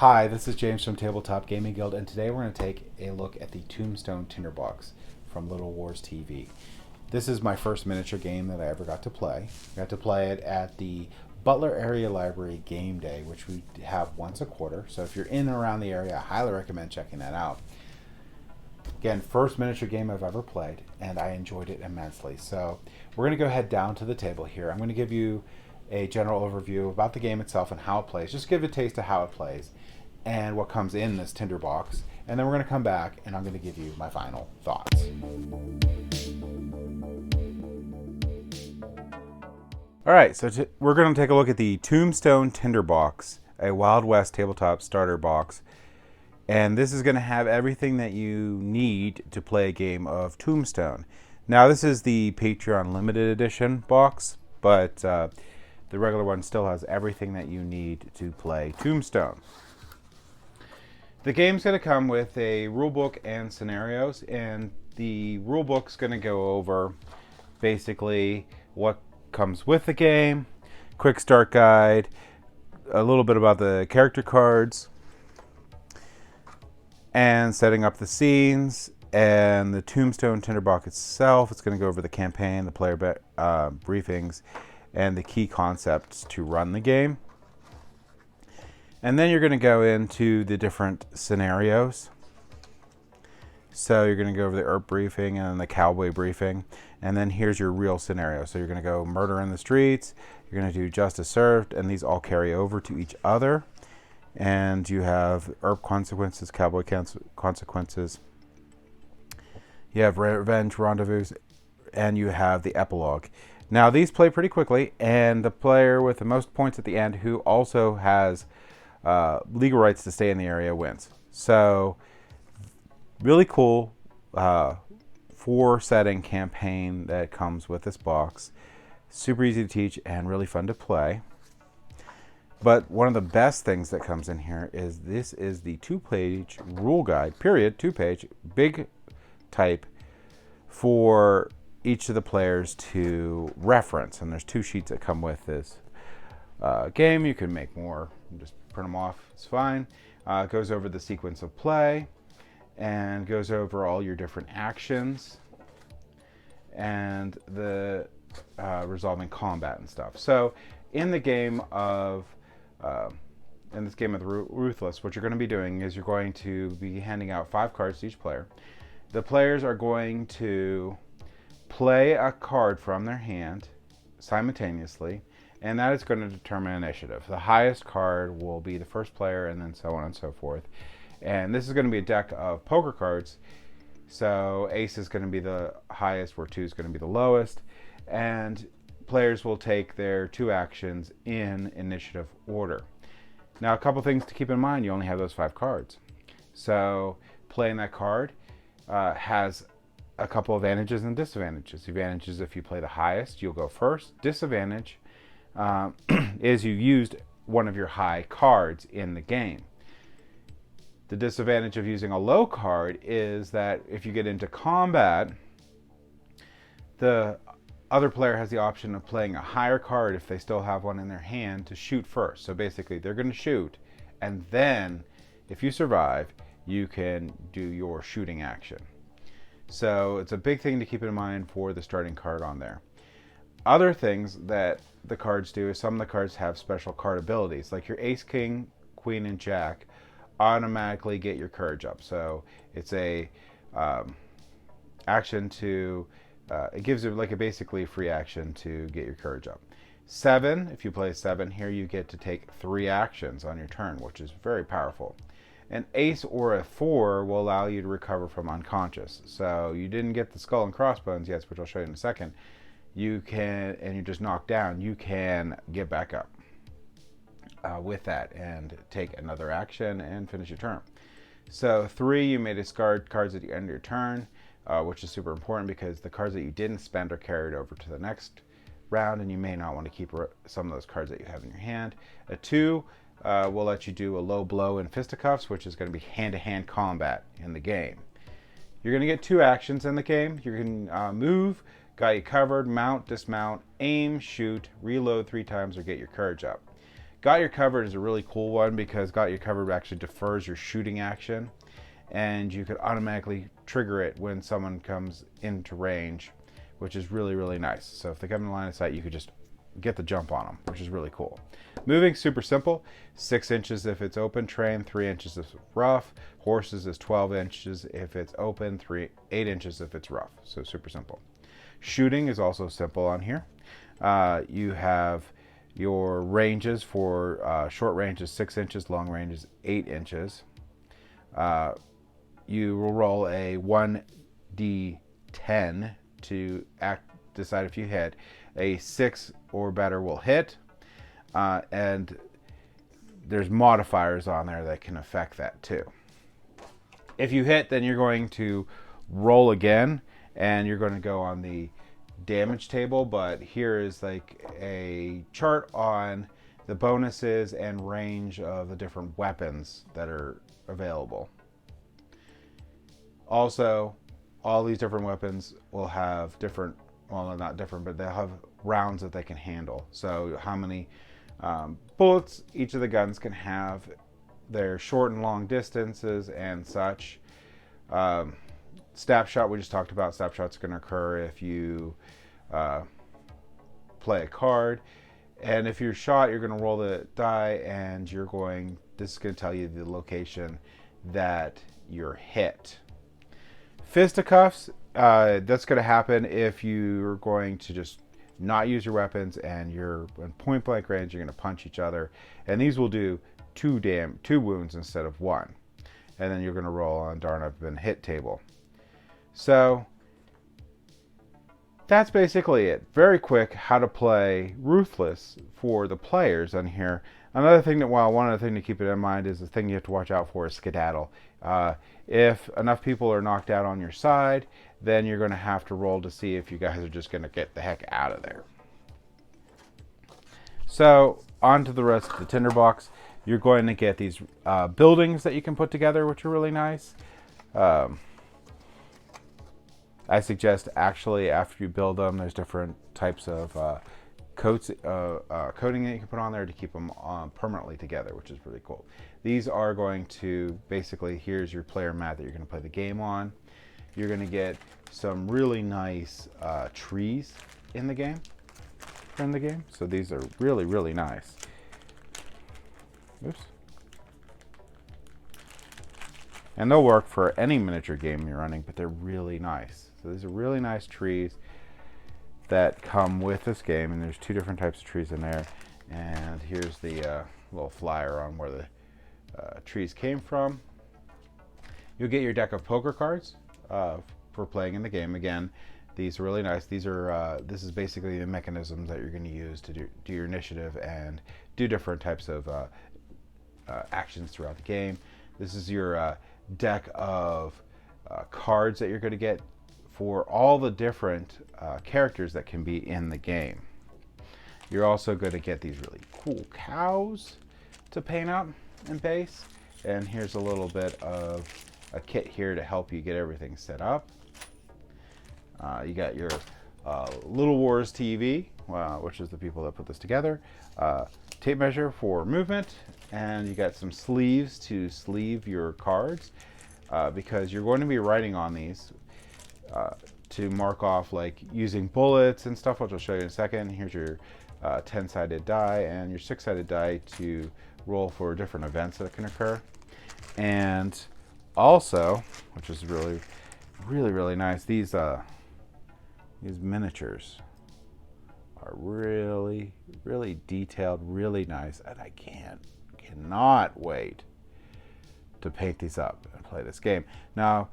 Hi, this is James from Tabletop Gaming Guild, and today we're going to take a look at the Tombstone Tinderbox from Little Wars TV. This is my first miniature game that I ever got to play. I got to play it at the Butler Area Library Game Day, which we have once a quarter. So if you're in and around the area, I highly recommend checking that out. Again, first miniature game I've ever played, and I enjoyed it immensely. So we're going to go head down to the table here. I'm going to give you a general overview about the game itself and how it plays. Just give a taste of how it plays and what comes in this tinderbox. And then we're going to come back and I'm going to give you my final thoughts. All right, so we're going to take a look at the Tombstone Tinderbox, a Wild West tabletop starter box. And this is going to have everything that you need to play a game of Tombstone. Now, this is the Patreon limited edition box, but the regular one still has everything that you need to play Tombstone. The game's going to come with a rulebook and scenarios, and the rulebook's going to go over basically what comes with the game, quick start guide, a little bit about the character cards, and setting up the scenes, and the Tombstone Tinderbox itself. It's going to go over the campaign, the player briefings, and the key concepts to run the game. And then you're going to go into the different scenarios. So you're going to go over the Earp briefing and then the Cowboy briefing. And then here's your real scenario. So you're going to go murder in the streets. You're going to do justice served. And these all carry over to each other. And you have Earp consequences, Cowboy consequences. You have revenge rendezvous. And you have the epilogue. Now these play pretty quickly. And the player with the most points at the end, who also has legal rights to stay in the area, wins. So really cool 4-setting campaign that comes with this box. Super easy to teach and really fun to play. But one of the best things that comes in here is this is the 2-page rule guide, period, 2-page, big type for each of the players to reference. And there's 2 sheets that come with this game. You can make more, just print them off, it's fine. It goes over the sequence of play and goes over all your different actions and the resolving combat and stuff. So in the game of Ruthless, what you're going to be doing is you're going to be handing out 5 cards to each player. The players are going to play a card from their hand simultaneously, and that is going to determine initiative. The highest card will be the first player, and then so on and so forth. And this is going to be a deck of poker cards. So ace is going to be the highest, where 2 is going to be the lowest. And players will take their 2 actions in initiative order. Now, a couple things to keep in mind. You only have those 5 cards. So playing that card has a couple advantages and disadvantages. Advantages: if you play the highest, you'll go first. Disadvantage is you used one of your high cards in the game. The disadvantage of using a low card is that if you get into combat, the other player has the option of playing a higher card if they still have one in their hand to shoot first. So basically they're going to shoot, and then if you survive, you can do your shooting action. So it's a big thing to keep in mind for the starting card on there. Other things that the cards do is some of the cards have special card abilities, like your ace, king, queen, and jack automatically get your courage up. So it's a action to it gives you like a basically free action to get your courage up. 7, if you play 7 here, you get to take 3 actions on your turn, which is very powerful. An ace or a 4 will allow you to recover from unconscious. So you didn't get the skull and crossbones yet, which I'll show you in a second. You can, and you're just knocked down, you can get back up with that and take another action and finish your turn. So 3, you may discard cards at the end of your turn, which is super important because the cards that you didn't spend are carried over to the next round, and you may not want to keep some of those cards that you have in your hand. A 2 will let you do a low blow in fisticuffs, which is going to be hand-to-hand combat in the game. You're going to get 2 actions in the game. You can move, got you covered, mount, dismount, aim, shoot, reload 3 times, or get your courage up. Got Your Covered is a really cool one because Got Your Covered actually defers your shooting action, and you could automatically trigger it when someone comes into range, which is really, really nice. So if they come in line of sight, you could just get the jump on them, which is really cool. Moving, super simple. 6 inches if it's open terrain, 3 inches if it's rough. Horses is 12 inches if it's open, 8 inches if it's rough. So super simple. Shooting is also simple on here. You have your ranges for short range is 6 inches, long range is 8 inches. You will roll a 1d10 to decide if you hit. A 6 or better will hit, and there's modifiers on there that can affect that too. If you hit, then you're going to roll again, and you're going to go on the damage table, but here is like a chart on the bonuses and range of the different weapons that are available. Also, all these different weapons will have different, well, not different, but they'll have rounds that they can handle. So how many bullets each of the guns can have, their short and long distances and such. Snapshot, we just talked about. Snapshot's going to occur if you play a card. And if you're shot, you're going to roll the die, and this is going to tell you the location that you're hit. Fisticuffs, that's going to happen if you're going to just not use your weapons and you're in point blank range. You're going to punch each other, and these will do 2 wounds instead of 1. And then you're going to roll on darn I've been hit table. So that's basically it. Very quick how to play Ruthless for the players on here. One other thing to keep it in mind is the thing you have to watch out for is skedaddle. If enough people are knocked out on your side, then you're going to have to roll to see if you guys are just going to get the heck out of there. So on to the rest of the tinderbox. You're going to get these buildings that you can put together, which are really nice. I suggest actually after you build them, there's different types of coating that you can put on there to keep them permanently together, which is really cool. These are going to basically, here's your player mat that you're going to play the game on. You're going to get some really nice trees in the game. So these are really, really nice. Oops. And they'll work for any miniature game you're running, but they're really nice. So these are really nice trees that come with this game, and there's 2 different types of trees in there. And here's the little flyer on where the trees came from. You'll get your deck of poker cards for playing in the game. Again, these are really nice. This is basically the mechanisms that you're going to use to do your initiative and do different types of actions throughout the game. This is your deck of cards that you're going to get for all the different characters that can be in the game. You're also going to get these really cool cows to paint out and base. And here's a little bit of a kit here to help you get everything set up. You got your Little Wars TV, which is the people that put this together. Tape measure for movement, and you got some sleeves to sleeve your cards because you're going to be writing on these to mark off, like using bullets and stuff, which I'll show you in a second. Here's your 10-sided die and your 6-sided die to roll for different events that can occur. And also, which is really, really, really nice, these miniatures are really, really detailed, really nice, and I cannot wait to paint these up and play this game. Now,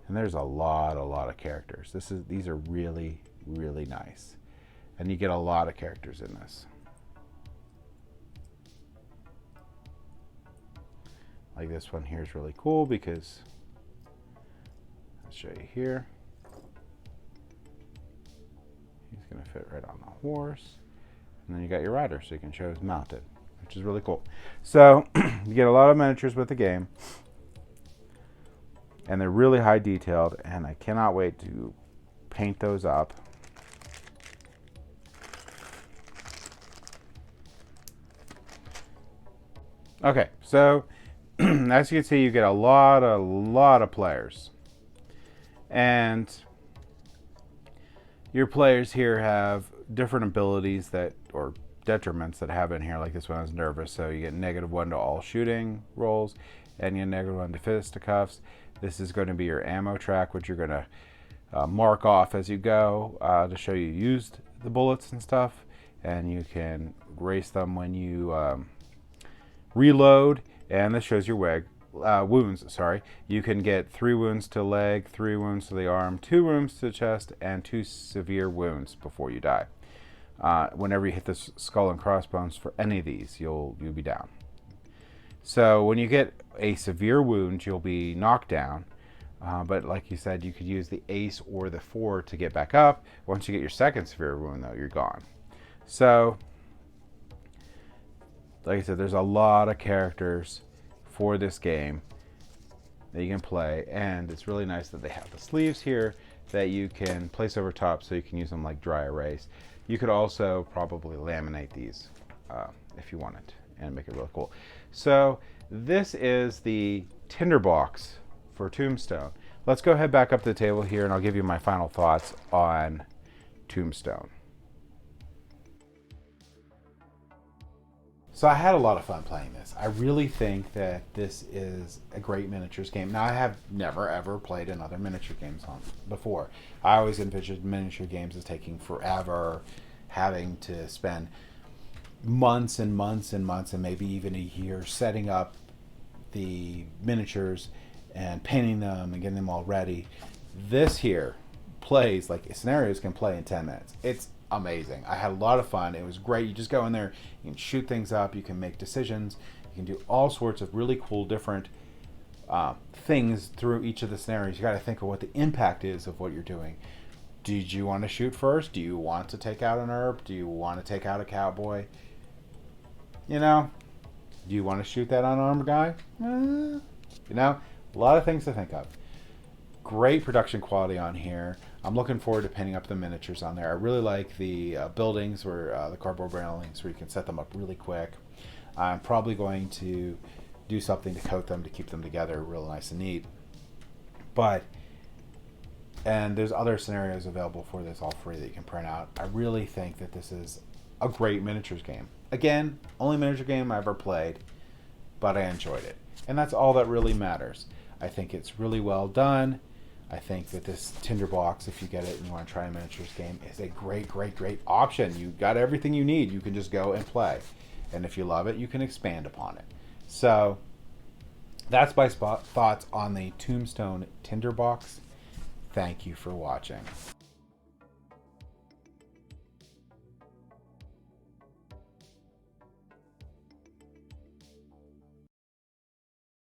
and there's a lot of characters. These are really, really nice, and you get a lot of characters in this. Like this one here is really cool because I'll show you here. He's going to fit right on the horse. And then you got your rider, so you can show he's mounted, which is really cool. So you get a lot of miniatures with the game, and they're really high detailed, and I cannot wait to paint those up. Okay, so as you can see, you get a lot of players. And your players here have different abilities that, or detriments that have in here, like this one is nervous, so you get -1 to all shooting rolls, and you get -1 to fisticuffs. This is going to be your ammo track, which you're going to mark off as you go to show you used the bullets and stuff, and you can erase them when you reload. And this shows your wounds. Sorry, you can get 3 wounds to leg, 3 wounds to the arm, 2 wounds to the chest, and 2 severe wounds before you die. Whenever you hit the skull and crossbones for any of these, you'll be down. So when you get a severe wound, you'll be knocked down. But like you said, you could use the ace or the 4 to get back up. Once you get your second severe wound, though, you're gone. So, like I said, there's a lot of characters for this game that you can play, and it's really nice that they have the sleeves here that you can place over top so you can use them like dry erase. You could also probably laminate these if you wanted and make it really cool. So this is the Tinderbox for Tombstone. Let's go ahead back up to the table here and I'll give you my final thoughts on Tombstone. So I had a lot of fun playing this. I really think that this is a great miniatures game. Now, I have never ever played another miniature games on before. I always envisioned miniature games as taking forever, having to spend months and months and months and maybe even a year setting up the miniatures and painting them and getting them all ready. This here plays like scenarios can play in 10 minutes. It's amazing. I had a lot of fun. It was great. You just go in there, you can shoot things up, you can make decisions, you can do all sorts of really cool different things through each of the scenarios. You got to think of what the impact is of what you're doing. Did you want to shoot first? Do you want to take out an herb? Do you want to take out a cowboy? You know, do you want to shoot that unarmed guy? You know, a lot of things to think of. Great production quality on here. I'm looking forward to painting up the miniatures on there. I really like the buildings where the cardboard railings where you can set them up really quick. I'm probably going to do something to coat them to keep them together real nice and neat. And there's other scenarios available for this, all free, that you can print out. I really think that this is a great miniatures game. Again, only miniature game I ever played, but I enjoyed it. And that's all that really matters. I think it's really well done. I think that this Tinderbox, if you get it and you want to try a miniatures game, is a great option. You got everything you need. You can just go and play. And if you love it, you can expand upon it. So that's my thoughts on the Tombstone Tinderbox. Thank you for watching.